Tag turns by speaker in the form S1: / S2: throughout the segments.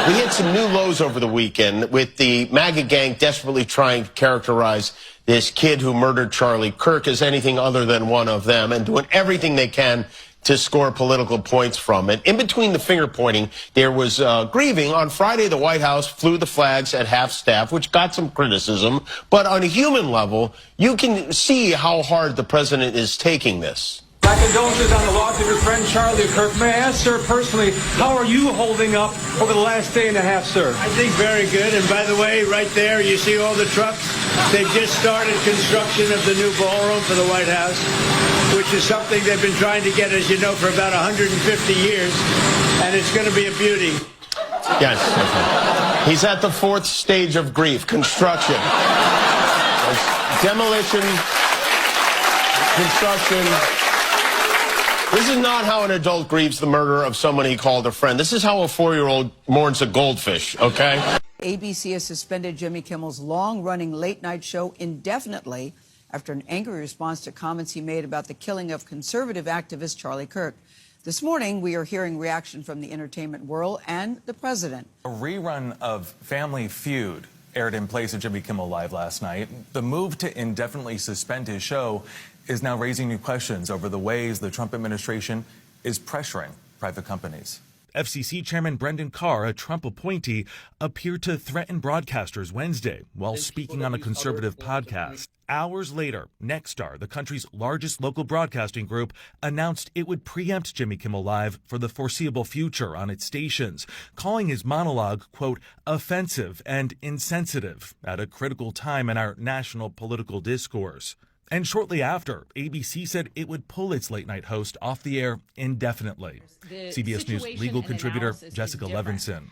S1: We hit some new lows over the weekend with the MAGA gang desperately trying to characterize this kid who murdered Charlie Kirk as anything other than one of them and doing everything they can to score political points from it. In between the finger pointing, there was grieving. On Friday, the White House flew the flags at half-staff, which got some criticism. But on a human level, you can see how hard the president is taking this.
S2: My condolences on the loss of your friend Charlie Kirk. May I ask, sir, personally, how are you holding up over the last day and a half, sir?
S3: I think very good. And by the way, right there, you see all the trucks. They've just started construction of the new ballroom for the White House, which is something they've been trying to get, as you know, for about 150 years. And it's going to be a beauty.
S1: Yes. He's at the fourth stage of grief, construction. Demolition, construction. This is not how an adult grieves the murder of someone he called a friend. This is how a 4-year-old mourns a goldfish, okay?
S4: ABC has suspended Jimmy Kimmel's long-running late-night show indefinitely after an angry response to comments he made about the killing of conservative activist Charlie Kirk. This morning, we are hearing reaction from the entertainment world and the president.
S5: A rerun of Family Feud aired in place of Jimmy Kimmel Live last night. The move to indefinitely suspend his show is now raising new questions over the ways the Trump administration is pressuring private companies.
S6: FCC Chairman Brendan Carr, a Trump appointee, appeared to threaten broadcasters Wednesday while speaking on a conservative podcast. Hours later, Nexstar, the country's largest local broadcasting group, announced it would preempt Jimmy Kimmel Live for the foreseeable future on its stations, calling his monologue, quote, offensive and insensitive at a critical time in our national political discourse. And shortly after, ABC said it would pull its late-night host off the air indefinitely. CBS News legal contributor Jessica Levinson.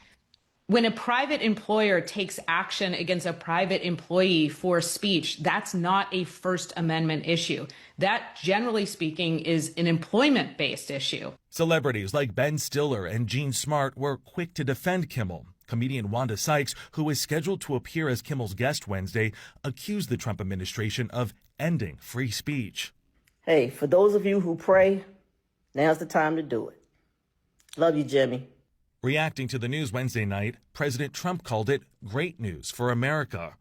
S7: When a private employer takes action against a private employee for speech, that's not a First Amendment issue. That, generally speaking, is an employment-based issue.
S6: Celebrities like Ben Stiller and Gene Smart were quick to defend Kimmel. Comedian Wanda Sykes, who was scheduled to appear as Kimmel's guest Wednesday, accused the Trump administration of ending free speech.
S8: Hey, for those of you who pray, now's the time to do it. Love you, Jimmy.
S6: Reacting to the news Wednesday night, President Trump called it great news for America.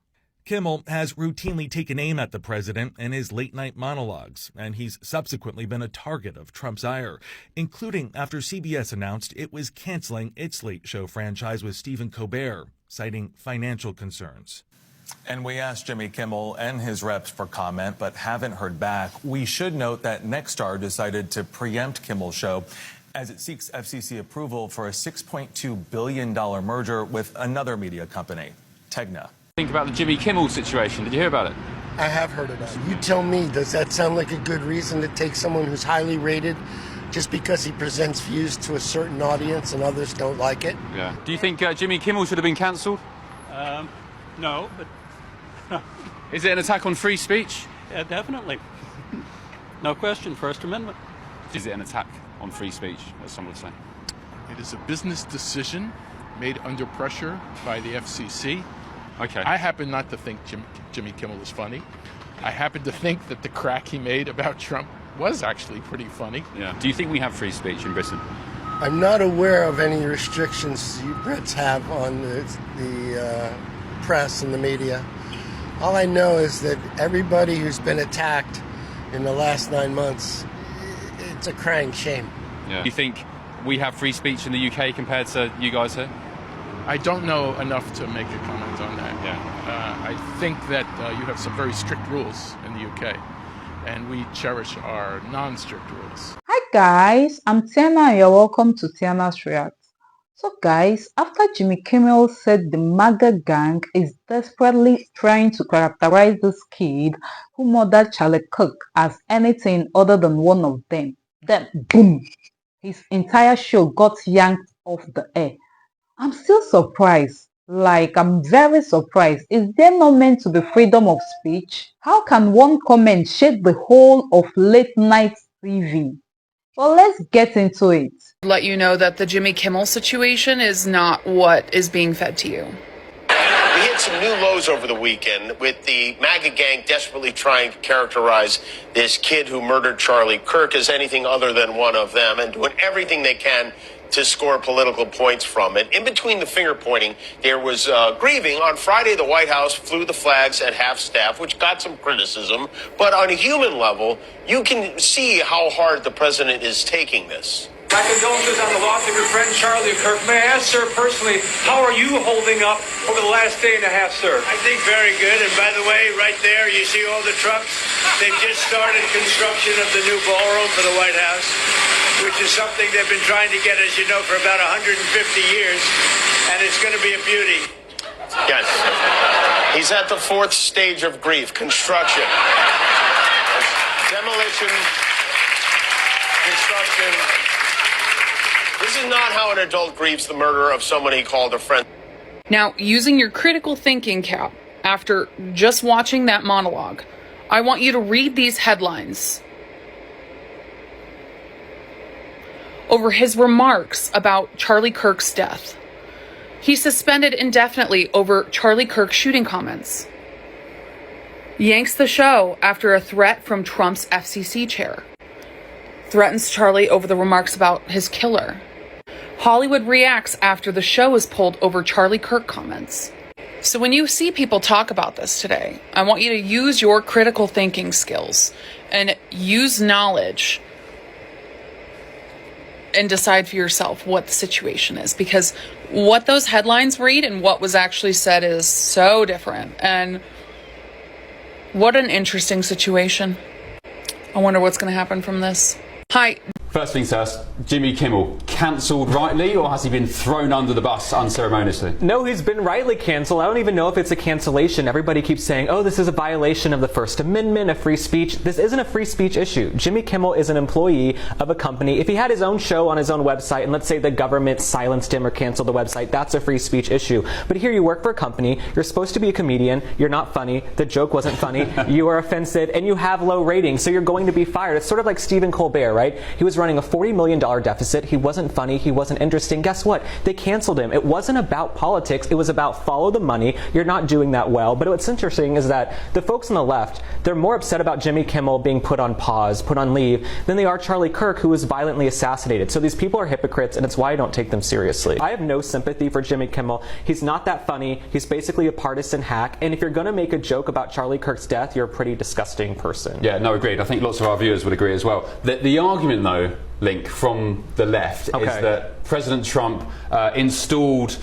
S6: Kimmel has routinely taken aim at the president in his late-night monologues, and he's subsequently been a target of Trump's ire, including after CBS announced it was canceling its late show franchise with Stephen Colbert, citing financial concerns.
S5: And we asked Jimmy Kimmel and his reps for comment, but haven't heard back. We should note that Nexstar decided to preempt Kimmel's show as it seeks FCC approval for a $6.2 billion merger with another media company, Tegna.
S9: Think about the Jimmy Kimmel situation. Did you hear about it?
S10: I have heard about it. You tell me, does that sound like a good reason to take someone who's highly rated just because he presents views to a certain audience and others don't like it?
S9: Yeah. Do you think Jimmy Kimmel should have been cancelled?
S11: No, but...
S9: Is it an attack on free speech?
S11: Yeah, definitely. No question, First Amendment.
S9: Is it an attack on free speech, as some would say?
S12: It is a business decision made under pressure by the FCC.
S9: Okay.
S12: I happen not to think Jimmy Kimmel is funny. I happen to think that the crack he made about Trump was actually pretty funny.
S9: Yeah. Do you think we have free speech in Britain?
S10: I'm not aware of any restrictions you Brits have on the press and the media. All I know is that everybody who's been attacked in the last 9 months, it's a crying shame.
S9: Yeah. Do you think we have free speech in the UK compared to you guys here?
S12: I don't know enough to make a comment on that.
S9: Yeah.
S12: I think that you have some very strict rules in the UK, and we cherish our non-strict rules.
S13: Hi guys, I'm Tiana and you're welcome to Tiana's React. So guys, after Jimmy Kimmel said the MAGA gang is desperately trying to characterize this kid who murdered Charlie Kirk as anything other than one of them, then boom, his entire show got yanked off the air. I'm still surprised. I'm very surprised. Is there not meant to be freedom of speech? How can one comment shake the whole of late night TV? Well, let's get into it.
S14: Let you know that the Jimmy Kimmel situation is not what is being fed to you.
S1: We hit some new lows over the weekend with the MAGA gang desperately trying to characterize this kid who murdered Charlie Kirk as anything other than one of them and doing everything they can to score political points from it. In between the finger pointing, there was grieving. On Friday, the White House flew the flags at half staff, which got some criticism. But on a human level, you can see how hard the president is taking this.
S2: My condolences on the loss of your friend Charlie Kirk. May I ask, sir, personally, how are you holding up over the last day and a half, sir?
S3: I think very good. And by the way, right there, you see all the trucks? They've just started construction of the new ballroom for the White House, which is something they've been trying to get, as you know, for about 150 years. And it's going to be a beauty.
S1: Yes. He's at the fourth stage of grief, construction. Demolition, construction. This is not how an adult grieves the murder of someone he called a friend.
S14: Now, using your critical thinking cap after just watching that monologue, I want you to read these headlines over his remarks about Charlie Kirk's death. He's suspended indefinitely over Charlie Kirk's shooting comments. Yanks the show after a threat from Trump's FCC chair. Threatens Charlie over the remarks about his killer. Hollywood reacts after the show is pulled over Charlie Kirk comments. So when you see people talk about this today, I want you to use your critical thinking skills and use knowledge and decide for yourself what the situation is, because what those headlines read and what was actually said is so different. And what an interesting situation. I wonder what's going to happen from this. Hi.
S15: First things first, Jimmy Kimmel, cancelled rightly, or has he been thrown under the bus unceremoniously?
S16: No, he's been rightly cancelled. I don't even know if it's a cancellation. Everybody keeps saying, oh, this is a violation of the First Amendment, a free speech. This isn't a free speech issue. Jimmy Kimmel is an employee of a company. If he had his own show on his own website, and let's say the government silenced him or canceled the website, that's a free speech issue. But here you work for a company, you're supposed to be a comedian, you're not funny, the joke wasn't funny, you are offensive, and you have low ratings, so you're going to be fired. It's sort of like Stephen Colbert, right? He was running a $40 million deficit. He wasn't funny. He wasn't interesting. Guess what? They canceled him. It wasn't about politics. It was about follow the money. You're not doing that well. But what's interesting is that the folks on the left, they're more upset about Jimmy Kimmel being put on pause, put on leave, than they are Charlie Kirk, who was violently assassinated. So these people are hypocrites, and it's why I don't take them seriously. I have no sympathy for Jimmy Kimmel. He's not that funny. He's basically a partisan hack. And if you're going to make a joke about Charlie Kirk's death, you're a pretty disgusting person.
S15: Yeah, no, agreed. I think lots of our viewers would agree as well. The argument, though, Link, from the left, is that President Trump installed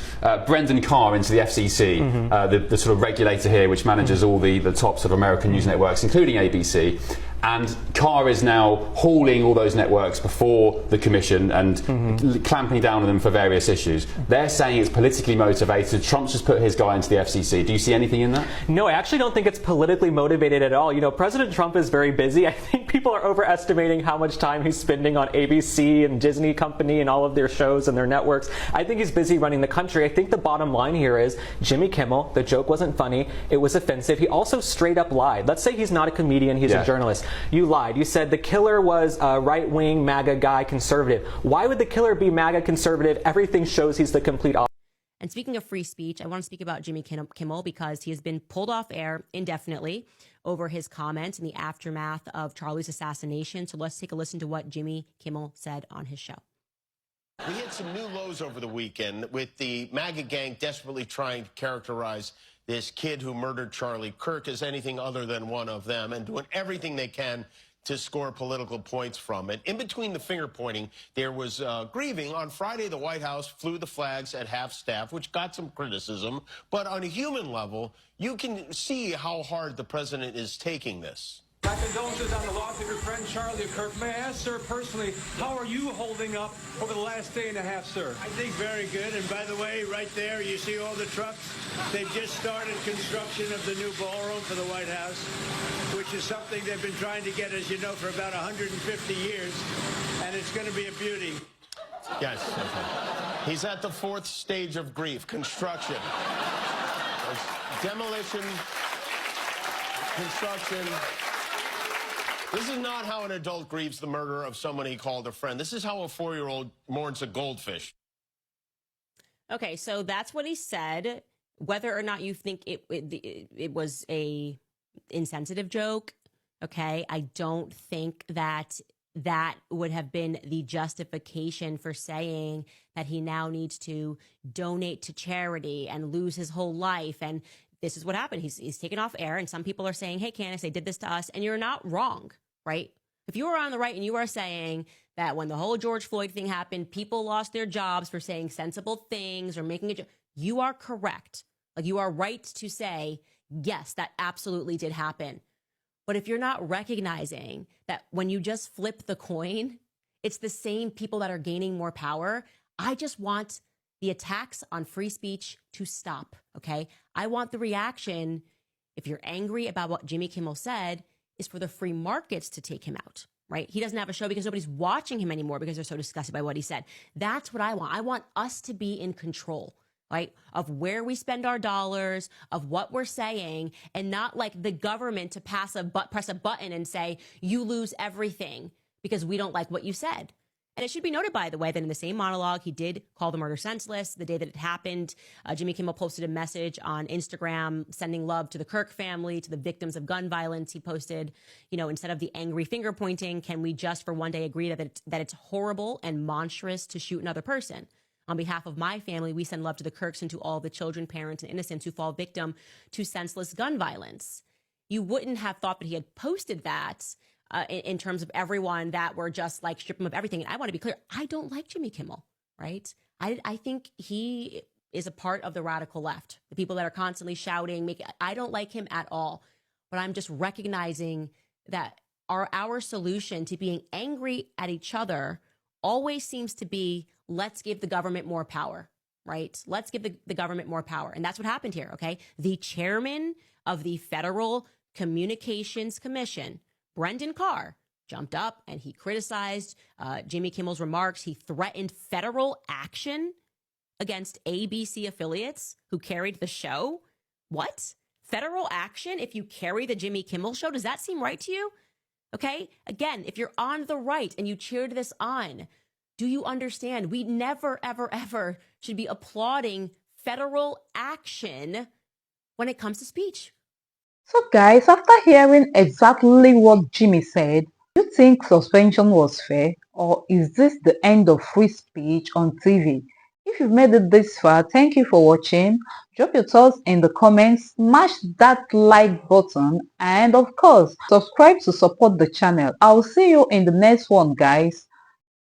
S15: Brendan Carr into the FCC, the sort of regulator here, which manages all the top sort of American news networks, including ABC. And Carr is now hauling all those networks before the commission and clamping down on them for various issues. They're saying it's politically motivated. Trump's just put his guy into the FCC. Do you see anything in that?
S16: No, I actually don't think it's politically motivated at all. You know, President Trump is very busy. I think people are overestimating how much time he's spending on ABC and Disney Company and all of their shows and their networks. I think he's busy running the country. I think the bottom line here is Jimmy Kimmel, the joke wasn't funny. It was offensive. He also straight up lied. Let's say he's not a comedian. He's a journalist. You lied. You said the killer was a right-wing MAGA guy, conservative. Why would the killer be MAGA conservative? Everything shows he's the complete opposite.
S17: And speaking of free speech, I want to speak about Jimmy Kimmel because he has been pulled off air indefinitely over his comments in the aftermath of Charlie's assassination. So let's take a listen to what Jimmy Kimmel said on his show.
S1: We hit some new lows over the weekend with the MAGA gang desperately trying to characterize this kid who murdered Charlie Kirk as anything other than one of them and doing everything they can to score political points from it. In between the finger pointing, there was grieving. On Friday, the White House flew the flags at half staff, which got some criticism. But on a human level, you can see how hard the president is taking this.
S2: My condolences on the loss of your friend Charlie Kirk. May I ask, sir, personally, how are you holding up over the last day and a half, sir?
S3: I think very good. And by the way, right there, you see all the trucks? They've just started construction of the new ballroom for the White House, which is something they've been trying to get, as you know, for about 150 years. And it's going to be a beauty.
S1: Yes. He's at the fourth stage of grief, construction. Demolition, construction. This is not how an adult grieves the murder of someone he called a friend. This is how a 4-year-old mourns a goldfish.
S17: Okay, so that's what he said. Whether or not you think it was a insensitive joke, okay, I don't think that that would have been the justification for saying that he now needs to donate to charity and lose his whole life. And this is what happened. He's taken off air, and some people are saying, hey, Candace, they did this to us. And you're not wrong, right? If you are on the right and you are saying that when the whole George Floyd thing happened, people lost their jobs for saying sensible things or making it, you are correct. Like, you are right to say, yes, that absolutely did happen. But if you're not recognizing that when you just flip the coin, it's the same people that are gaining more power, I just want the attacks on free speech to stop, okay? I want the reaction, if you're angry about what Jimmy Kimmel said, is for the free markets to take him out, right? He doesn't have a show because nobody's watching him anymore because they're so disgusted by what he said. That's what I want. I want us to be in control, right, of where we spend our dollars, of what we're saying, and not like the government to press a button and say, you lose everything because we don't like what you said. And it should be noted, by the way, that in the same monologue, he did call the murder senseless. The day that it happened, Jimmy Kimmel posted a message on Instagram sending love to the Kirk family, to the victims of gun violence. He posted, instead of the angry finger pointing, can we just for one day agree that it's horrible and monstrous to shoot another person? On behalf of my family, we send love to the Kirks and to all the children, parents, and innocents who fall victim to senseless gun violence. You wouldn't have thought that he had posted that in terms of everyone that were just like strip him of everything. And I want to be clear, I don't like Jimmy Kimmel, right? I think he is a part of the radical left, the people that are constantly shouting. I don't like him at all. But I'm just recognizing that our solution to being angry at each other always seems to be, let's give the government more power, right? Let's give the government more power. And that's what happened here, okay? The chairman of the Federal Communications Commission, Brendan Carr, jumped up and he criticized Jimmy Kimmel's remarks. He threatened federal action against ABC affiliates who carried the show. What? Federal action if you carry the Jimmy Kimmel show? Does that seem right to you? Okay? Again, if you're on the right and you cheered this on, do you understand? We never, ever, ever should be applauding federal action when it comes to speech.
S13: So guys, after hearing exactly what Jimmy said, do you think suspension was fair, or is this the end of free speech on TV? If you've made it this far, thank you for watching. Drop your thoughts in the comments, smash that like button, and of course, subscribe to support the channel. I'll see you in the next one, guys.